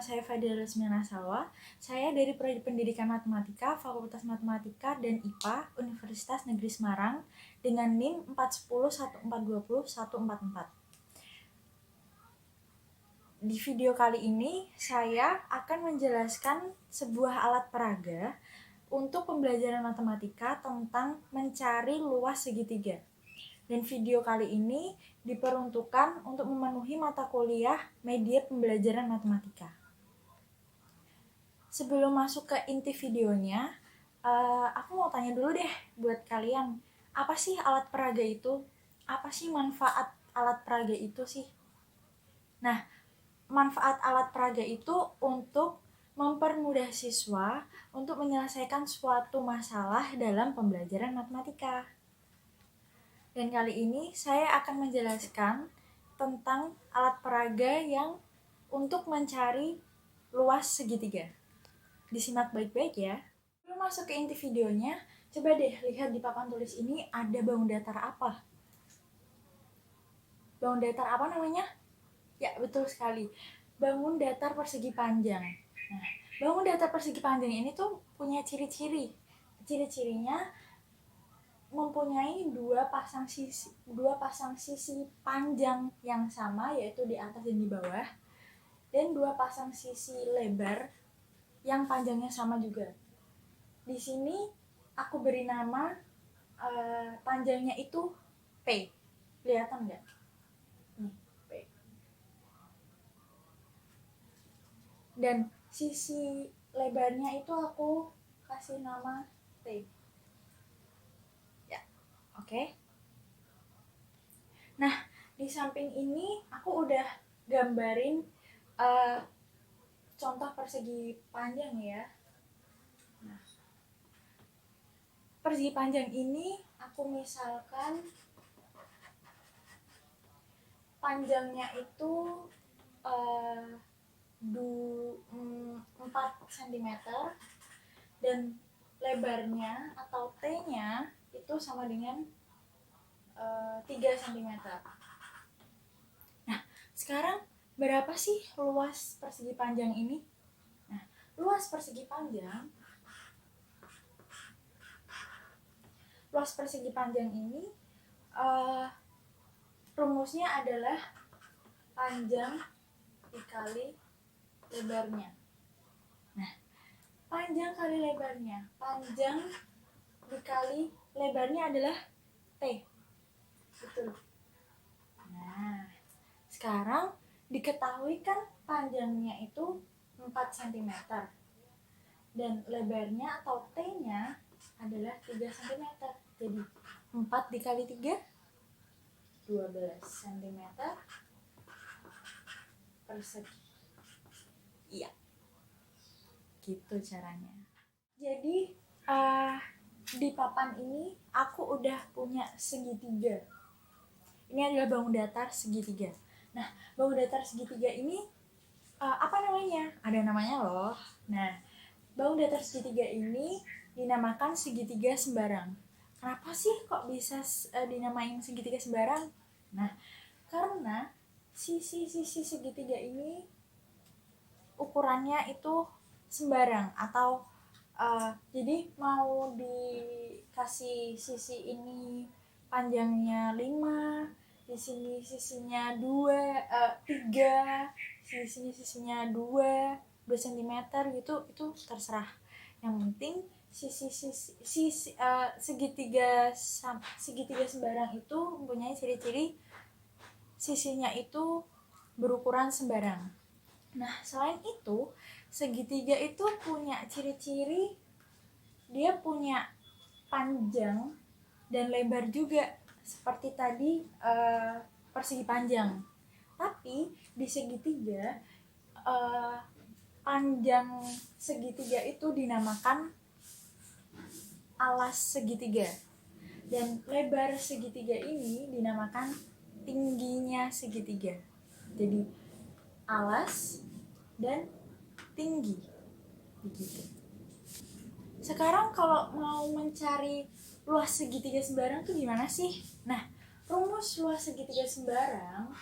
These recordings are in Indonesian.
saya Fadila Rusmiana Salwa. Saya dari Prodi Pendidikan Matematika, Fakultas Matematika dan IPA, Universitas Negeri Semarang, dengan NIM 4101420 144. Di video kali ini, saya akan menjelaskan sebuah alat peraga untuk pembelajaran matematika tentang mencari luas segitiga. Dan video kali ini diperuntukkan untuk memenuhi mata kuliah media pembelajaran matematika. Sebelum masuk ke inti videonya, aku mau tanya dulu deh buat kalian, apa sih alat peraga itu? Apa sih manfaat alat peraga itu sih? Nah, manfaat alat peraga itu untuk mempermudah siswa untuk menyelesaikan suatu masalah dalam pembelajaran matematika. Dan kali ini saya akan menjelaskan tentang alat peraga yang untuk mencari luas segitiga. Disimak baik-baik ya. Sebelum masuk ke inti videonya, coba deh lihat di papan tulis ini ada bangun datar apa. Bangun datar apa namanya? Ya, betul sekali. Bangun datar persegi panjang. Nah, bangun datar persegi panjang ini tuh punya ciri-ciri. Ciri-cirinya mempunyai dua pasang sisi panjang yang sama, yaitu di atas dan di bawah, dan dua pasang sisi lebar yang panjangnya sama juga. Di sini aku beri nama panjangnya itu P. Kelihatan nggak? Nih, P. Dan sisi lebarnya itu aku kasih nama T. Oke. Nah, di samping ini aku udah gambarin contoh persegi panjang ya. Nah, persegi panjang ini aku misalkan panjangnya itu 4 cm dan lebarnya atau T-nya itu sama dengan 3 cm. Nah, sekarang berapa sih luas persegi panjang ini? Nah, luas persegi panjang ini rumusnya adalah panjang dikali lebarnya. Nah, panjang kali lebarnya. Panjang dikali lebarnya adalah T. Betul. Nah, sekarang diketahui kan panjangnya itu 4 cm dan lebarnya atau T-nya adalah 3 cm. Jadi 4 dikali 3 12 cm persegi. Iya, gitu caranya. Jadi di papan ini aku udah punya segitiga. Ini adalah bangun datar segitiga. Nah, bangun datar segitiga ini apa namanya? Ada namanya loh. Nah, bangun datar segitiga ini dinamakan segitiga sembarang. Kenapa sih kok bisa dinamain segitiga sembarang? Nah, karena sisi-sisi segitiga ini ukurannya itu sembarang atau jadi mau dikasih sisi ini panjangnya 5, di sini sisinya 3, di sini sisinya 2 cm gitu, itu terserah. Yang penting segitiga sembarang itu mempunyai ciri-ciri sisinya itu berukuran sembarang. Nah, selain itu, segitiga itu punya ciri-ciri dia punya panjang dan lebar juga seperti tadi persegi panjang. Tapi di segitiga panjang segitiga itu dinamakan alas segitiga dan lebar segitiga ini dinamakan tingginya segitiga. Jadi alas dan tinggi begitu. Sekarang kalau mau mencari luas segitiga sembarang tuh gimana sih? Nah, rumus luas segitiga sembarang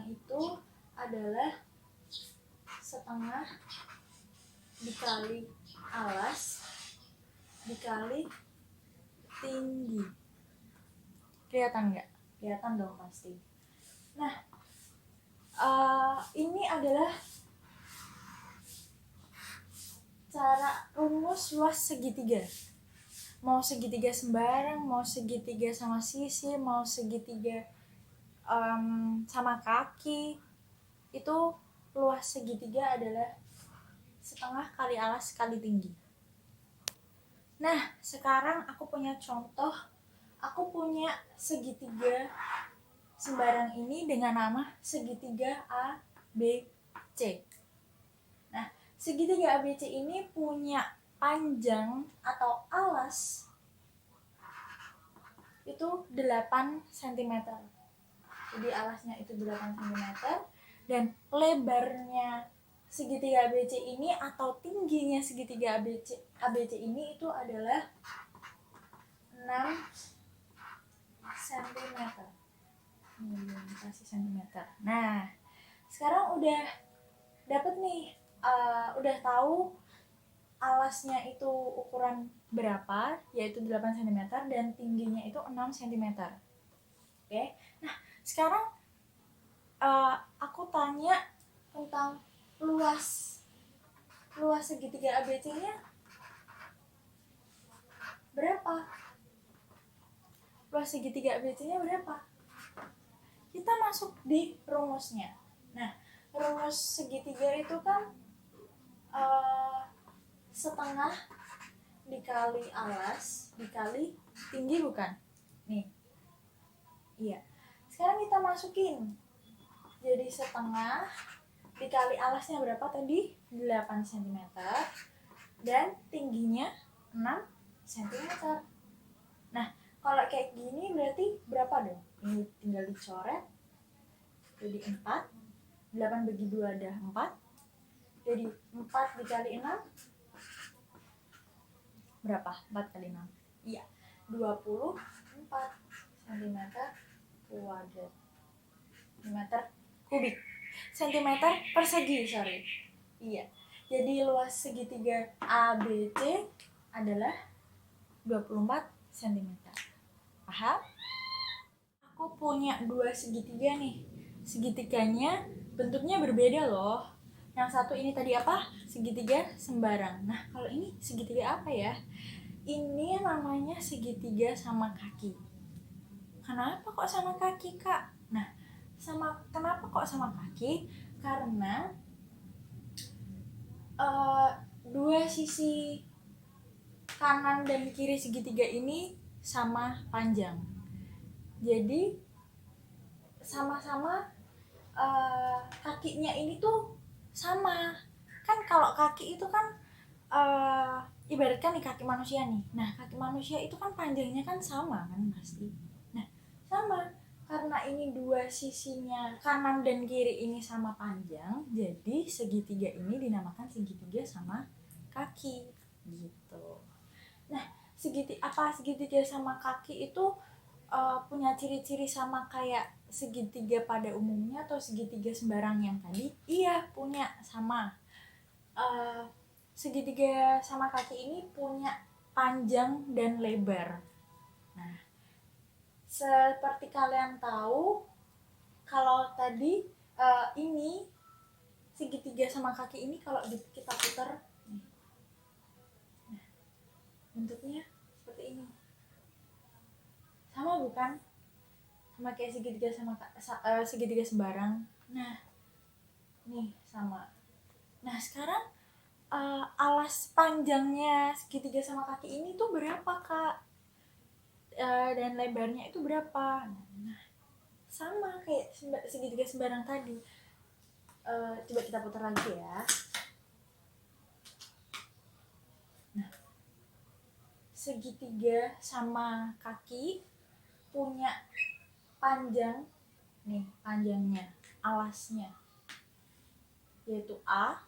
itu adalah setengah dikali alas dikali tinggi. Kelihatan nggak? Kelihatan dong pasti. Nah, ini adalah cara rumus luas segitiga. Mau segitiga sembarang, mau segitiga sama sisi, mau segitiga sama kaki, itu luas segitiga adalah setengah kali alas kali tinggi. Nah, sekarang aku punya contoh. Aku punya segitiga sembarang ini dengan nama segitiga ABC. Nah, segitiga ABC ini punya panjang atau alas itu 8 cm. Jadi alasnya itu 8 cm dan lebarnya segitiga ABC ini atau tingginya segitiga ABC ini itu adalah 6 cm. Kasih cm. Nah, sekarang udah dapet nih, udah tahu alasnya itu ukuran berapa, yaitu 8 cm dan tingginya itu 6 cm. Oke. Nah, sekarang aku tanya tentang luas segitiga ABC-nya berapa? Luas segitiga ABC-nya berapa? Kita masuk di rumusnya. Nah, rumus segitiga itu kan setengah dikali alas dikali tinggi, bukan? Nih. Iya. Sekarang kita masukin. Jadi setengah dikali alasnya berapa tadi? 8 cm dan tingginya 6 cm. Nah, kalau kayak gini berarti berapa dong? Ini tinggal dicoret. Jadi 4. 8 bagi 2 ada 4. Jadi 4 dikali 6 berapa? 4 kali 6. Iya, 24 cm kuadrat. Meter kubik. Centimeter persegi, sorry. Iya. Jadi luas segitiga ABC adalah 24 cm. Paham? Aku punya 2 segitiga nih. Segitiganya bentuknya berbeda loh. Yang satu ini tadi apa? Segitiga sembarang. Nah, kalau ini segitiga apa ya? Ini namanya segitiga sama kaki. Kenapa kok sama kaki, Kak? Nah, kenapa kok sama kaki? Karena dua sisi kanan dan kiri segitiga ini sama panjang. Jadi sama-sama kakinya ini tuh sama. Kan kalau kaki itu kan ibaratkan nih kaki manusia nih. Nah, kaki manusia itu kan panjangnya kan sama kan pasti. Nah, sama. Karena ini dua sisinya kanan dan kiri ini sama panjang, jadi segitiga ini dinamakan segitiga sama kaki gitu. Nah, segitiga sama kaki itu punya ciri-ciri sama kayak segitiga pada umumnya atau segitiga sembarang yang tadi? Iya, punya sama. Segitiga sama kaki ini punya panjang dan lebar. Nah, seperti kalian tahu, kalau tadi ini segitiga sama kaki ini kalau kita putar, nah, bentuknya seperti ini. Sama bukan? Sama kayak segitiga sembarang. Nah, nih sama. Nah, sekarang alas panjangnya segitiga sama kaki ini tuh berapa, Kak? Dan lebarnya itu berapa? Nah, sama kayak segitiga sembarang tadi. Coba kita putar lagi ya. Nah, segitiga sama kaki punya panjang nih, panjangnya, alasnya yaitu A,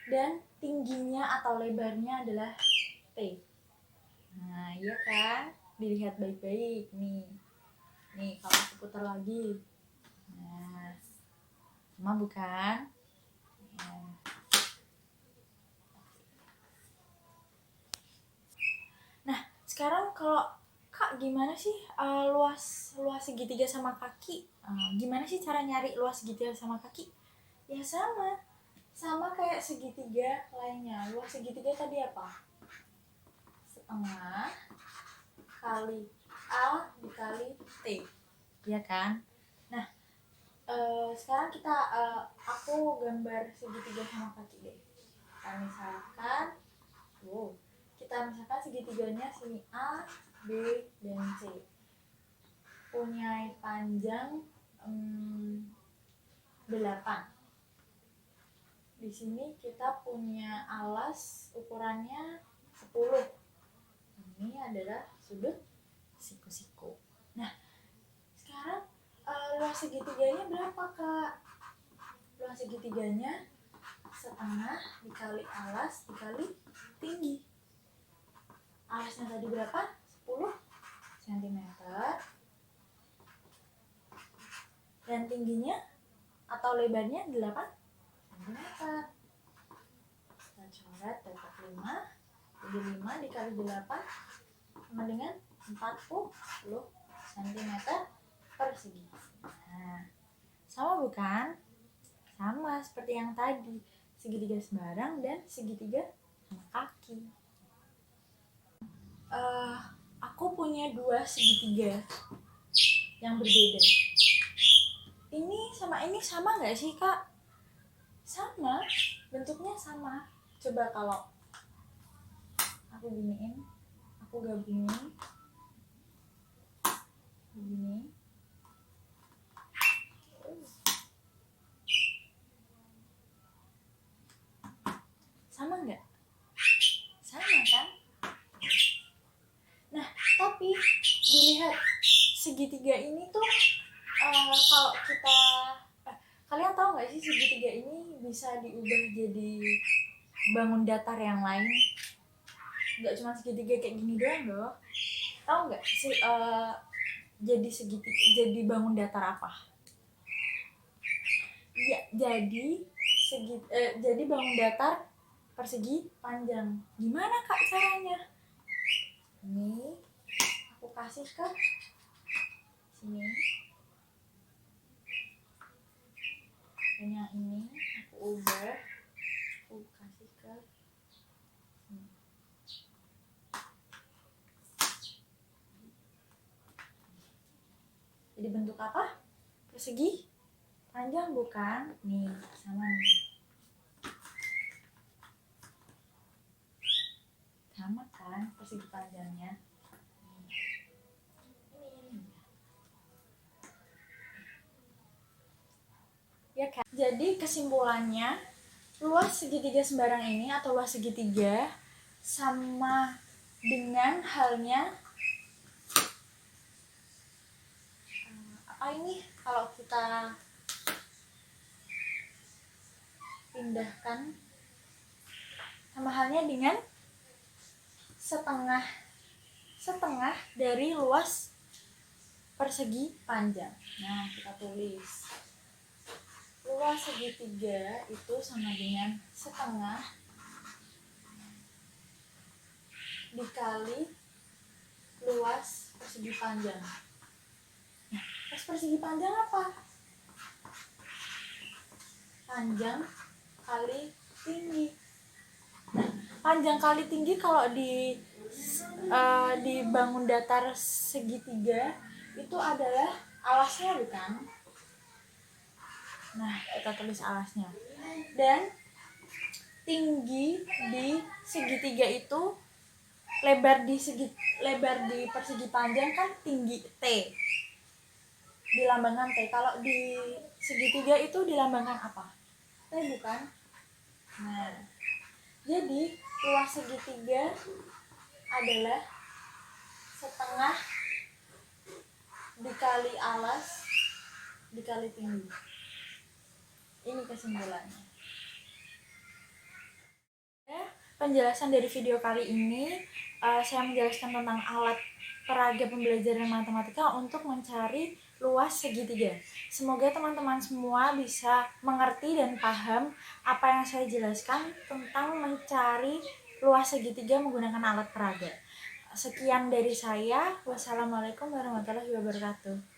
dan tingginya atau lebarnya adalah T. Nah, iya kan? Dilihat baik-baik nih. Nih, kalau aku putar lagi. Nah, Sama bukan? Nah, sekarang kalau Kak, gimana sih luas segitiga sama kaki? Gimana sih cara nyari luas segitiga sama kaki? Ya sama kayak segitiga lainnya. Luas segitiga tadi apa? Setengah kali A dikali T, ya kan? Nah, sekarang aku gambar segitiga sama kaki deh. Kita misalkan segitiganya sini A, B, dan C. Punya panjang 8. Di sini kita punya alas ukurannya 10. Ini adalah sudut siku-siku. Nah, sekarang luas segitiganya berapa, Kak? Luas segitiganya setengah dikali alas dikali tinggi. Alasnya tadi berapa? 10 cm. Dan tingginya atau lebarnya 8 cm. Kita coret dapat 5. Jadi 5 dikali 8 sama dengan 40 cm persegi. Nah, sama bukan? Sama seperti yang tadi, segitiga sembarang dan segitiga sama kaki. Aku punya 2 segitiga yang berbeda. Ini sama nggak sih, Kak? Sama, bentuknya sama. Coba kalau aku giniin, aku gabungin begini. Sama nggak? Sama kan? Nah, tapi dilihat segitiga ini tuh kalau kita kalian tahu nggak sih segitiga ini bisa diubah jadi bangun datar yang lain? Nggak cuma segitiga kayak gini doang loh. Tahu nggak sih jadi bangun datar apa? Ya, jadi bangun datar persegi panjang. Gimana, Kak, caranya? Ini aku kasih ke sini. Dan yang ini aku ubah, aku kasih ke sini. Jadi bentuk apa? Persegi panjang bukan? Nih, sama nih. Sama kan persegi panjangnya? Ini. Ya kan? Jadi kesimpulannya, luas segitiga sembarang ini atau luas segitiga sama dengan halnya apa ini kalau kita pindahkan, sama halnya dengan setengah dari luas persegi panjang. Nah, kita tulis luas segitiga itu sama dengan setengah dikali luas persegi panjang. Nah, luas persegi panjang apa? Panjang kali tinggi. Nah, panjang kali tinggi kalau di bangun datar segitiga itu adalah alasnya bukan? Nah, kita tulis alasnya. Dan tinggi di segitiga itu lebar di persegi panjang kan tinggi T. Dilambangkan T. Kalau di segitiga itu dilambangkan apa? T bukan? Nah, jadi luas segitiga adalah setengah dikali alas dikali tinggi. Ini kesimpulannya. Penjelasan dari video kali ini, saya menjelaskan tentang alat peraga pembelajaran matematika untuk mencari luas segitiga. Semoga teman-teman semua bisa mengerti dan paham apa yang saya jelaskan tentang mencari luas segitiga menggunakan alat peraga. Sekian dari saya. Wassalamualaikum warahmatullahi wabarakatuh.